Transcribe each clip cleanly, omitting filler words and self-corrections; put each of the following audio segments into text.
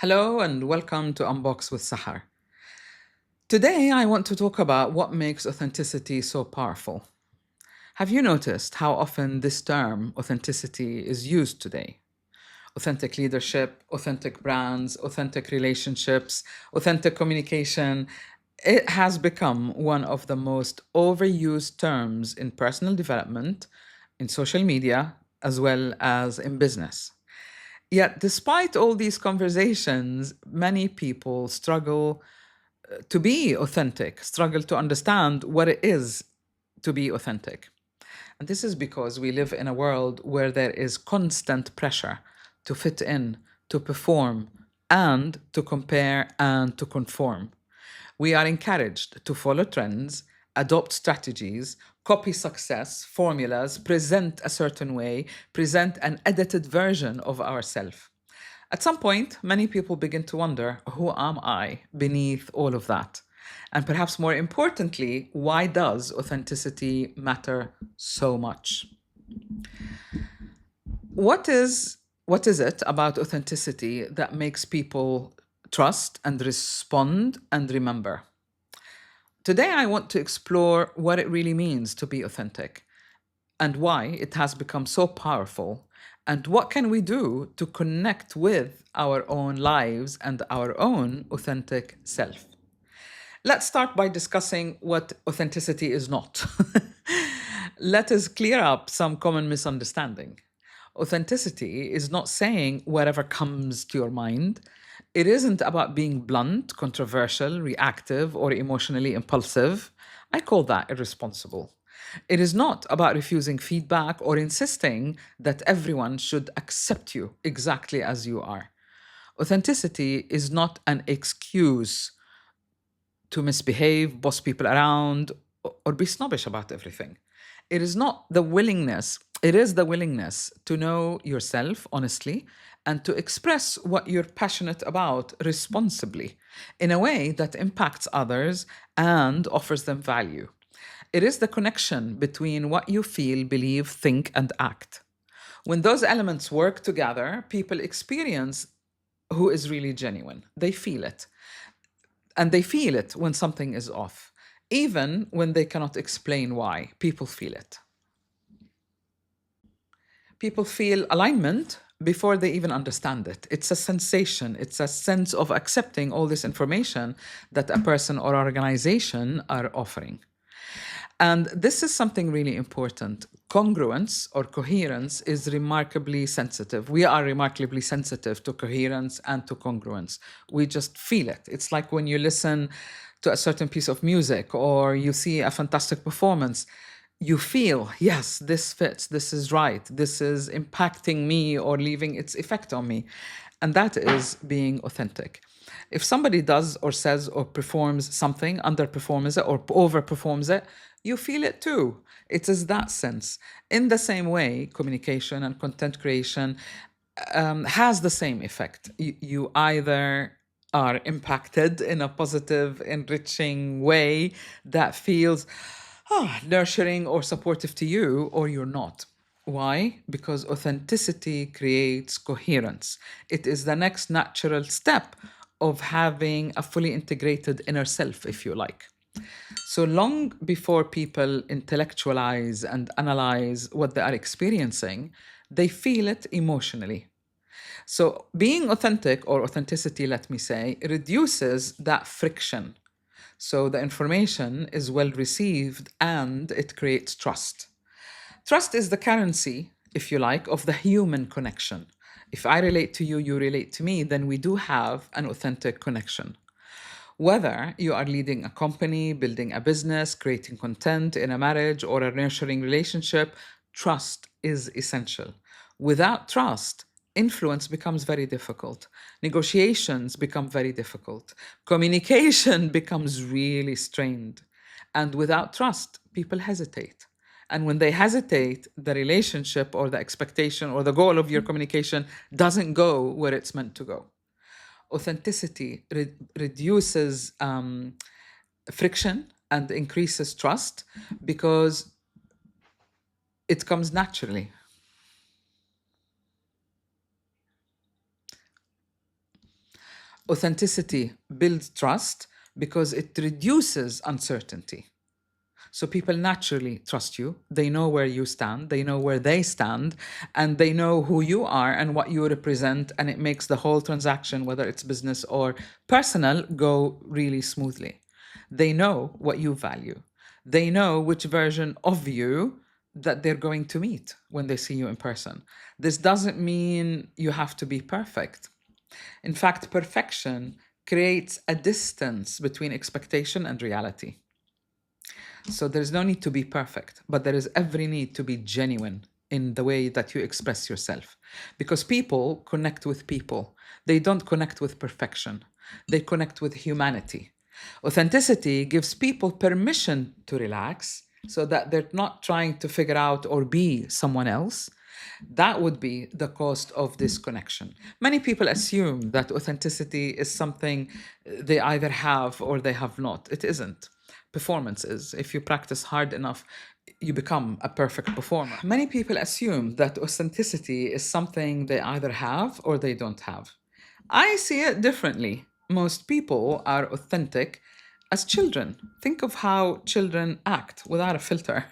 Hello and welcome to Unbox with Sahar. Today I want to talk about what makes authenticity so powerful. Have you noticed how often this term authenticity is used today? Authentic leadership, authentic brands, authentic relationships, authentic communication. It has become one of the most overused terms in personal development, in social media, as well as in business. Yet, despite all these conversations, many people struggle to be authentic, struggle to understand what it is to be authentic. And this is because we live in a world where there is constant pressure to fit in, to perform, and to compare and to conform. We are encouraged to follow trends, adopt strategies, copy success formulas, present a certain way, present an edited version of ourselves. At some point, many people begin to wonder, who am I beneath all of that? And perhaps more importantly, why does authenticity matter so much? What is what is it about authenticity that makes people trust and respond and remember? Today I want to explore what it really means to be authentic and why it has become so powerful, and what can we do to connect with our own lives and our own authentic self. Let's start by discussing what authenticity is not. Let us clear up some common misunderstanding. Authenticity is not saying whatever comes to your mind. It isn't about being blunt, controversial, reactive, or emotionally impulsive. I call that irresponsible. It is not about refusing feedback or insisting that everyone should accept you exactly as you are. Authenticity is not an excuse to misbehave, boss people around, or be snobbish about everything. It is not the willingness, it is the willingness to know yourself honestly and to express what you're passionate about responsibly in a way that impacts others and offers them value. It is the connection between what you feel, believe, think, and act. When those elements work together, people experience who is really genuine. They feel it. And they feel it when something is off. Even when they cannot explain why, people feel it. People feel alignment before they even understand it. It's a sensation, it's a sense of accepting all this information that a person or organization are offering. And this is something really important. Congruence or coherence is remarkably sensitive. We are remarkably sensitive to coherence and to congruence. We just feel it. It's like when you listen to a certain piece of music or you see a fantastic performance, you feel, yes, this fits, this is right, this is impacting me or leaving its effect on me. And that is being authentic. If somebody does or says or performs something, underperforms it or overperforms it, you feel it too. It is that sense. In the same way, communication and content creation has the same effect. You either are impacted in a positive, enriching way that feels nurturing or supportive to you, or you're not. Why? Because authenticity creates coherence. It is the next natural step of having a fully integrated inner self, if you like. So long before people intellectualize and analyze what they are experiencing, they feel it emotionally. So being authentic or authenticity, let me say, reduces that friction. So the information is well received and it creates trust. Trust is the currency, if you like, of the human connection. If I relate to you, you relate to me, then we do have an authentic connection. Whether you are leading a company, building a business, creating content in a marriage or a nurturing relationship, trust is essential. Without trust, influence becomes very difficult. Negotiations become very difficult. Communication becomes really strained. And without trust, people hesitate. And when they hesitate, the relationship or the expectation or the goal of your communication doesn't go where it's meant to go. Authenticity reduces friction and increases trust because it comes naturally. Authenticity builds trust because it reduces uncertainty. So people naturally trust you. They know where you stand, they know where they stand, and they know who you are and what you represent. And it makes the whole transaction, whether it's business or personal, go really smoothly. They know what you value. They know which version of you that they're going to meet when they see you in person. This doesn't mean you have to be perfect. In fact, perfection creates a distance between expectation and reality. So there's no need to be perfect, but there is every need to be genuine in the way that you express yourself. Because people connect with people, they don't connect with perfection, they connect with humanity. Authenticity gives people permission to relax so that they're not trying to figure out or be someone else. That would be the cost of this connection. Many people assume that authenticity is something they either have or they have not. It isn't. Performance is. If you practice hard enough, you become a perfect performer. Many people assume that authenticity is something they either have or they don't have. I see it differently. Most people are authentic as children. Think of how children act without a filter,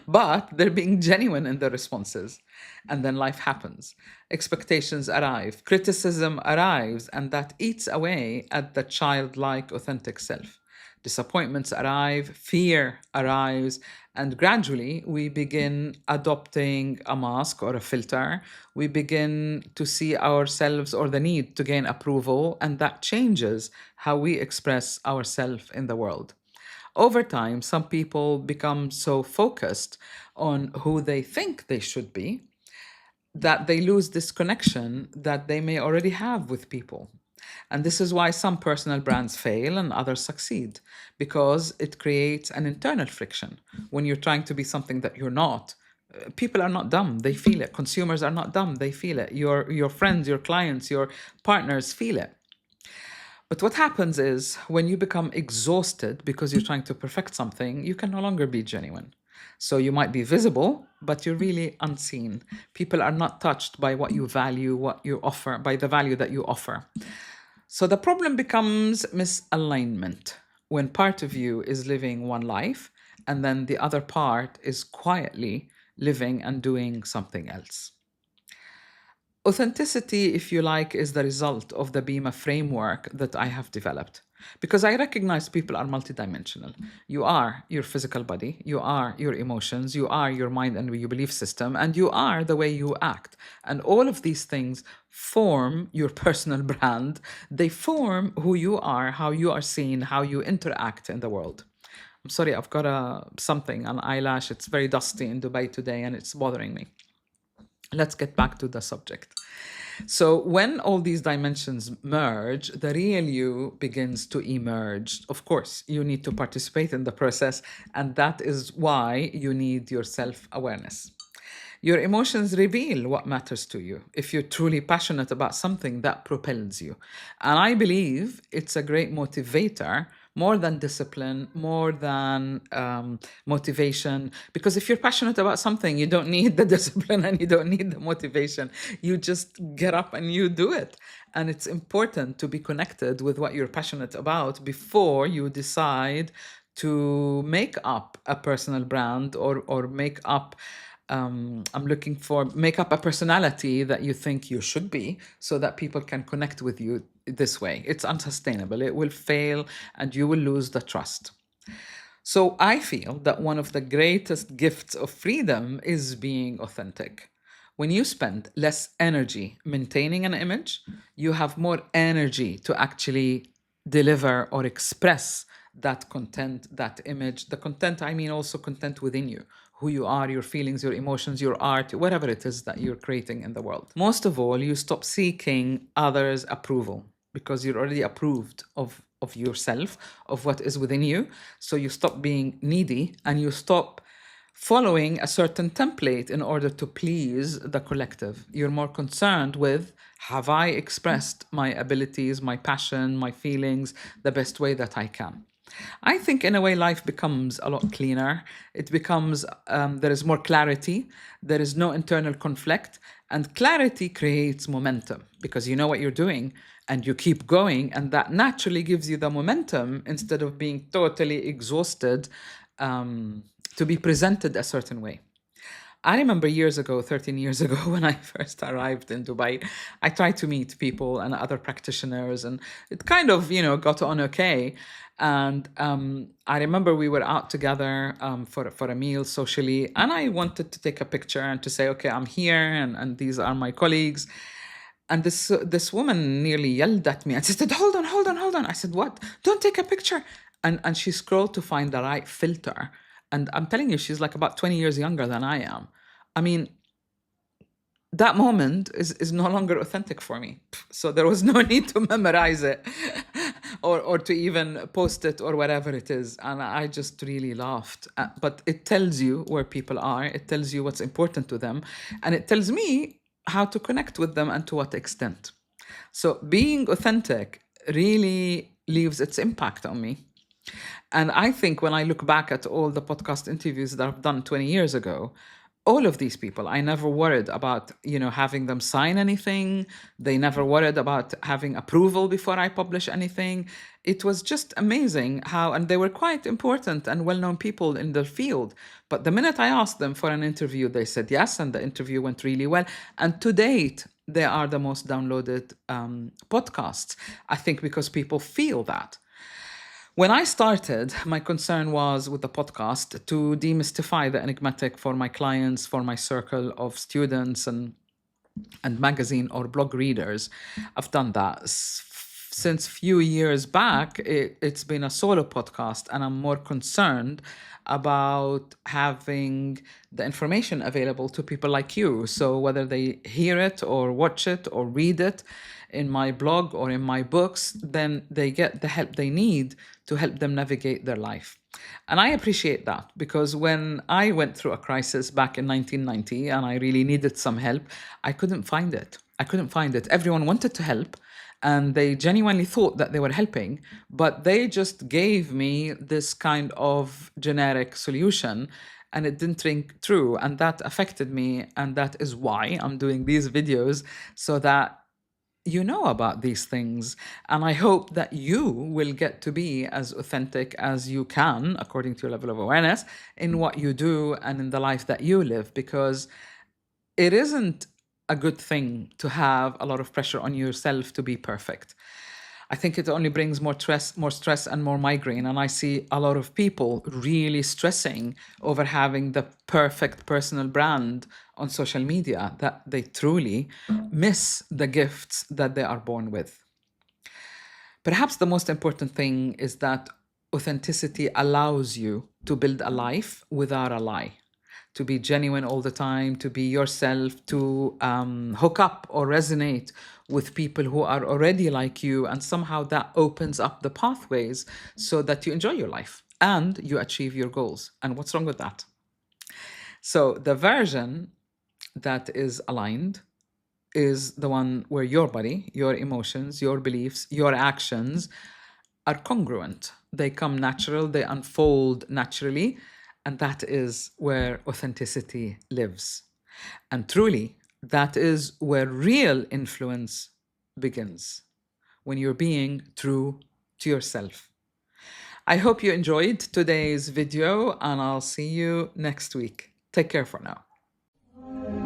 but they're being genuine in their responses. And then life happens. Expectations arrive, criticism arrives, and that eats away at the childlike, authentic self. Disappointments arrive, fear arrives, and gradually we begin adopting a mask or a filter. We begin to see ourselves or the need to gain approval, and that changes how we express ourselves in the world. Over time, some people become so focused on who they think they should be that they lose this connection that they may already have with people. And this is why some personal brands fail and others succeed, because it creates an internal friction. When you're trying to be something that you're not, people are not dumb, they feel it. Consumers are not dumb, they feel it. Your friends, your clients, your partners feel it. But what happens is when you become exhausted because you're trying to perfect something, you can no longer be genuine. So you might be visible, but you're really unseen. People are not touched by what you value, what you offer, by the value that you offer. So the problem becomes misalignment when part of you is living one life and then the other part is quietly living and doing something else. Authenticity, if you like, is the result of the BEMA framework that I have developed. Because I recognize people are multidimensional. You are your physical body, you are your emotions, you are your mind and your belief system, and you are the way you act. And all of these things form your personal brand. They form who you are, how you are seen, how you interact in the world. I'm sorry, I've got an eyelash. It's very dusty in Dubai today and it's bothering me. Let's get back to the subject. So, when all these dimensions merge, the real you begins to emerge. Of course, you need to participate in the process, and that is why you need your self awareness. Your emotions reveal what matters to you. If you're truly passionate about something, that propels you. And I believe it's a great motivator, more than discipline, more than motivation. Because if you're passionate about something, you don't need the discipline and you don't need the motivation. You just get up and you do it. And it's important to be connected with what you're passionate about before you decide to make up a personal brand or make up make up a personality that you think you should be so that people can connect with you this way. It's unsustainable. It will fail and you will lose the trust. So I feel that one of the greatest gifts of freedom is being authentic. When you spend less energy maintaining an image, you have more energy to actually deliver or express that content, that image. The content, I mean also content within you, who you are, your feelings, your emotions, your art, whatever it is that you're creating in the world. Most of all, you stop seeking others' approval because you're already approved of yourself, of what is within you. So you stop being needy and you stop following a certain template in order to please the collective. You're more concerned with, have I expressed my abilities, my passion, my feelings the best way that I can? I think in a way life becomes a lot cleaner. It becomes, there is more clarity, there is no internal conflict, and clarity creates momentum because you know what you're doing and you keep going, and that naturally gives you the momentum instead of being totally exhausted to be presented a certain way. I remember years ago, 13 years ago, when I first arrived in Dubai, I tried to meet people and other practitioners, and it kind of, got on okay. And I remember we were out together for a meal socially, and I wanted to take a picture and to say, okay, I'm here, and these are my colleagues. And this woman nearly yelled at me and she said, hold on, hold on, hold on. I said, what? Don't take a picture. And she scrolled to find the right filter. And I'm telling you, she's like about 20 years younger than I am. I mean, that moment is no longer authentic for me. So there was no need to memorize it or to even post it or whatever it is. And I just really laughed. But it tells you where people are, it tells you what's important to them, and it tells me how to connect with them and to what extent. So being authentic really leaves its impact on me. And I think when I look back at all the podcast interviews that I've done 20 years ago, all of these people, I never worried about, having them sign anything. They never worried about having approval before I publish anything. It was just amazing how, and they were quite important and well-known people in their field. But the minute I asked them for an interview, they said yes, and the interview went really well. And to date, they are the most downloaded podcasts, I think, because people feel that. When I started, my concern was with the podcast to demystify the enigmatic for my clients, for my circle of students and magazine or blog readers. I've done that. Since few years back, it's been a solo podcast, and I'm more concerned about having the information available to people like you. So whether they hear it or watch it or read it in my blog or in my books, then they get the help they need to help them navigate their life. And I appreciate that, because when I went through a crisis back in 1990 and I really needed some help, I couldn't find it. Everyone wanted to help, and they genuinely thought that they were helping, but they just gave me this kind of generic solution, and it didn't ring true. And that affected me. And that is why I'm doing these videos, so that you know about these things. And I hope that you will get to be as authentic as you can, according to your level of awareness, in what you do and in the life that you live, because it isn't a good thing to have a lot of pressure on yourself to be perfect. I think it only brings more stress and more migraine. And I see a lot of people really stressing over having the perfect personal brand on social media, that they truly miss the gifts that they are born with. Perhaps the most important thing is that authenticity allows you to build a life without a lie, to be genuine all the time, to be yourself, to hook up or resonate with people who are already like you. And somehow that opens up the pathways so that you enjoy your life and you achieve your goals. And what's wrong with that? So the version that is aligned is the one where your body, your emotions, your beliefs, your actions are congruent. They come natural, they unfold naturally. And that is where authenticity lives. And truly, that is where real influence begins, when you're being true to yourself. I hope you enjoyed today's video, and I'll see you next week. Take care for now.